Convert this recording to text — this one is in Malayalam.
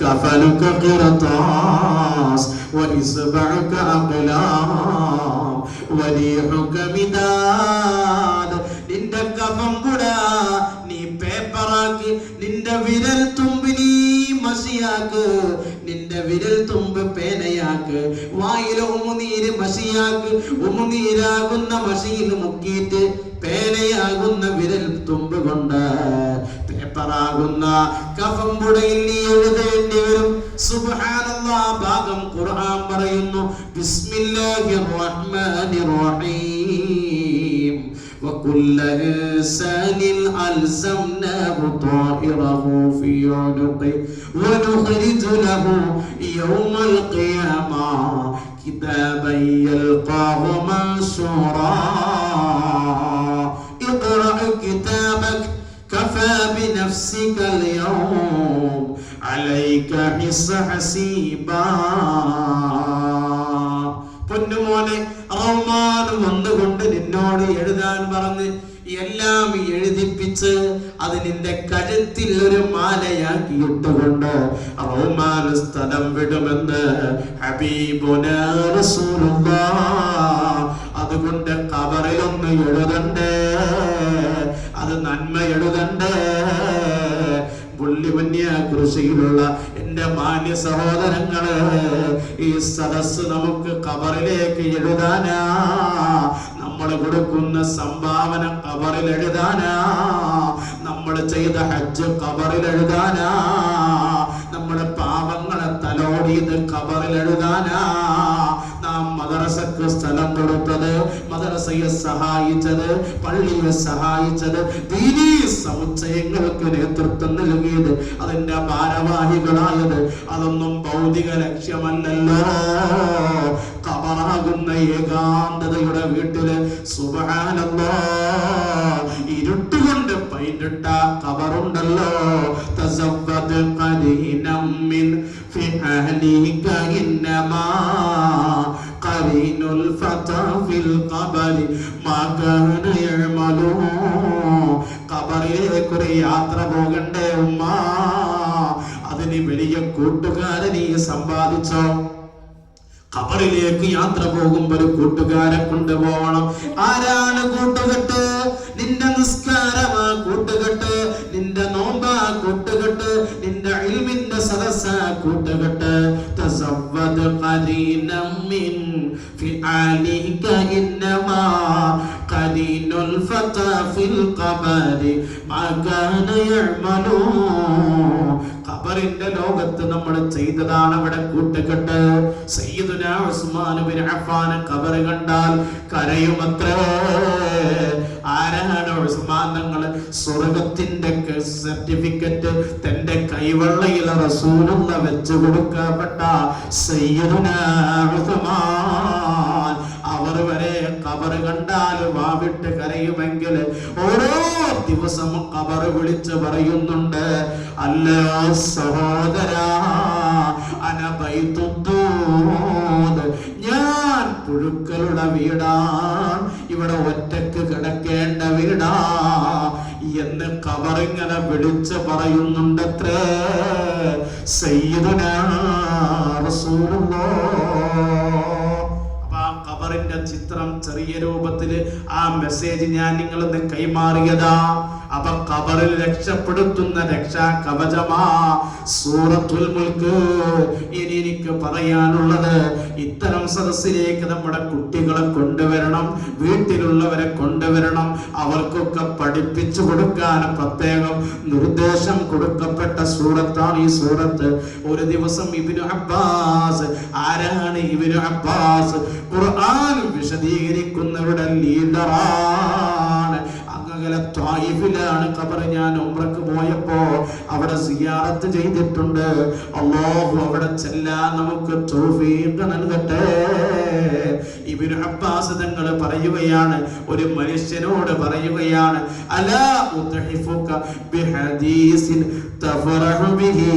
كفنك قرطاس وإصبعك أقلام وريحك مداد. നിന്റെ കഫം കൂടാ നീ പേപ്പറാക്കി, നിന്റെ വിരൽ തുമ്പ് നീ മഷിയാക്ക്, നിന്റെ വിരൽ തുമ്പ് പേനയാക്ക്, വായിലെ ഉമുനീര് മഷിയാക്ക്, ഉമുനീരാകുന്ന മഷിയിൽ മുക്കിയിട്ട് പേനയാകുന്ന വിരൽ തുമ്പ് കൊണ്ട് പേപ്പറാകുന്ന കഫം പുടയിൽ നീ എഴുതേണ്ടി വരും. സുബ്ഹാനല്ലാഹ്. ഭാഗം ഖുർആൻ പറയുന്നു, ബിസ്മില്ലാഹിർ റഹ്മാനിർ റഹീം وكل إنسان ألزمناه طائره في عنقه ونخرج له يوم القيامة كتابا يلقاه منشورا اقرأ كتابك كفى بنفسك اليوم عليك حسيبا. പൊന്നുമോനെ, റഹ്മാൻ വന്നുകൊണ്ട് നിന്നോട് എഴുതാൻ പറഞ്ഞ് എല്ലാം എഴുതിപ്പിച്ച് അത് നിന്റെ കഴുത്തിൽ ഒരു മാലയാക്കി ഇട്ടുകൊണ്ട് റഹ്മാൻ സ്ഥലം വിടുമെന്ന് ഹബീബുനാ റസൂലുള്ളാഹ്. അതുകൊണ്ട് ഖബറിലൊന്ന് എഴുതണ്ടേ, അത് നന്മ എഴുതണ്ടേ. കൃഷിയിലുള്ള എന്റെ മാന്യ സഹോദരങ്ങള്, ഈ സദസ് നമുക്ക് ഖബറിലേക്ക് എഴുതാനാ, നമ്മൾ കൊടുക്കുന്ന സംഭാവന ഖബറിൽ എഴുതാനാ, നമ്മൾ ചെയ്ത ഹജ്ജ് ഖബറിൽ എഴുതാനാ, നമ്മുടെ പാപങ്ങളെ തലോടിയത് ഖബറിൽ എഴുതാനാ. നാം മദ്രസക്ക് സ്ഥലം കൊടുത്തത്, മദ്രസയെ സഹായിച്ചത്, പള്ളിയെ സഹായിച്ചത്, ദീനീ സമുച്ചയങ്ങൾക്ക് നേതൃത്വം നൽകിയത്, അതിന്റെ ഭാരവാഹികളായത്, അതൊന്നും ഭൗതിക ലക്ഷ്യമല്ലല്ലോ. ഖബറാകുന്ന ഏകാന്തതയുടെ വീട്ടില് സുബ്ഹാനല്ലാഹ് ഇരുട്ടുകൊണ്ട് പൈനിട്ട ഖബറുണ്ടല്ലോ. തസവ്വദ് ഖലീനം മിൻ ഫിഅലിക ഇന്നമാ ഖരീനുൽ ഫതാ ഫിൽ ഖബരി മാ കാന യഅമലു. ഖബറിലേക്ക് ഒരു യാത്ര പോകണ്ടേ ഉമ്മ, അതിന് വലിയ കൂട്ടുകാരെ നീ സമ്പാദിച്ചോ. ഖബറിലേക്ക് യാത്ര പോകുമ്പോൾ ഒരു കൂട്ടുകാരെ കൊണ്ടുപോകണം. ആരാണ് കൂട്ടുകെട്ട്? നിന്റെ നിസ്കാരമാ കൂട്ടുകെട്ട്, നിന്റെ നോമ്പാ കൂട്ടുകെട്ട്, നിന്റെ ഇൽമിന്റെ സദസ്സാ കൂട്ടുകെട്ട്. തസവ്വദ് ഖരീനം മിൻ ഫിഅലിക ഇന്നമാ ഖരീനുൽ ഫതാ ഫിൽ ഖബരി മാ കാന യഅമലു. ഖബറിന്റെ ലോകത്ത് നമ്മൾ ചെയ്തതാണ് അവിടെ കൂട്ടുകെട്ട്. സയ്യിദുനാ ഉസ്മാൻ ബിൻ അഫ്ഫാൻ ഖബർ കണ്ടാൽ കരയുമത്രേ. ആരാണ് ഉസ്മാൻ തങ്ങൾ? സ്വർഗത്തിന്റെ സർട്ടിഫിക്കറ്റ് തന്റെ കൈവെള്ളയിൽ റസൂലുള്ള വെച്ച് കൊടുക്കപ്പെട്ട സയ്യിദുനാ ഉസ്മാൻ. അവർ വരെ ഖബർ കണ്ടാൽ വാവിട്ട് കരയുമെങ്കിൽ ഓരോ ദിവസം ഖബർ വിളിച്ച് പറയുന്നുണ്ട്, അല്ലാ സഹോദരാ അന ബൈതുദ്ദൂദ്, ഞാൻ പുഴുക്കളുടെ വീടാണ്, ഇവിടെ ഒറ്റക്ക് കിടക്കേണ്ട വീടാ എന്ന് ഖബറിങ്ങനെ വിളിച്ച് പറയുന്നുണ്ടത്രേ സയ്യിദുനാ റസൂലുള്ളാഹ്. ഖബറിന്റെ ചിത്രം ചെറിയ രൂപത്തില് ആ മെസ്സേജ് ഞാൻ നിങ്ങളൊന്ന് കൈമാറിയതാ. അപ്പൊ ഖബറിൽ രക്ഷപ്പെടുത്തുന്ന രക്ഷാ കവചമാ സൂറത്തുൽ മുൽക്ക്. ഇനി എനിക്ക് പറയാനുള്ളത്, ഇത്തരം സദസ്സിലേക്ക് നമ്മുടെ കുട്ടികളെ കൊണ്ടുവരണം, വീട്ടിലുള്ളവരെ കൊണ്ടുവരണം. അവർക്കൊക്കെ പഠിപ്പിച്ചു കൊടുക്കാൻ പ്രത്യേകം നിർദ്ദേശം കൊടുക്കപ്പെട്ട സൂറത്താണ് ഈ സൂറത്ത്. ഒരു ദിവസം ഇബ്നു അബ്ബാസ്, ആരാണ് ഇബ്നു അബ്ബാസ്? ഖുർആൻ വിശദീകരിക്കുന്നവരുടെ ലീഡറാണ്. അങ്ങകലെ ത്വായിഫിലാണ് ഖബർ. ഞാൻ ഉംറക്ക് പോയപ്പോ അവിടെ സിയാറത്ത് ചെയ്തിട്ടുണ്ട്. അല്ലാഹു അവിടെ ചെല്ലാൻ നമുക്ക് തൗഫീഖ് നൽകട്ടെ. ഇബ്നു അബ്ബാസ് തങ്ങൾ പറയുകയാണ്, ഒരു മനുഷ്യനോട് പറയുകയാണ്, അലാ ഉത്ഹിഫുക ബിഹദീസിൻ തഫറഹു ബിഹി.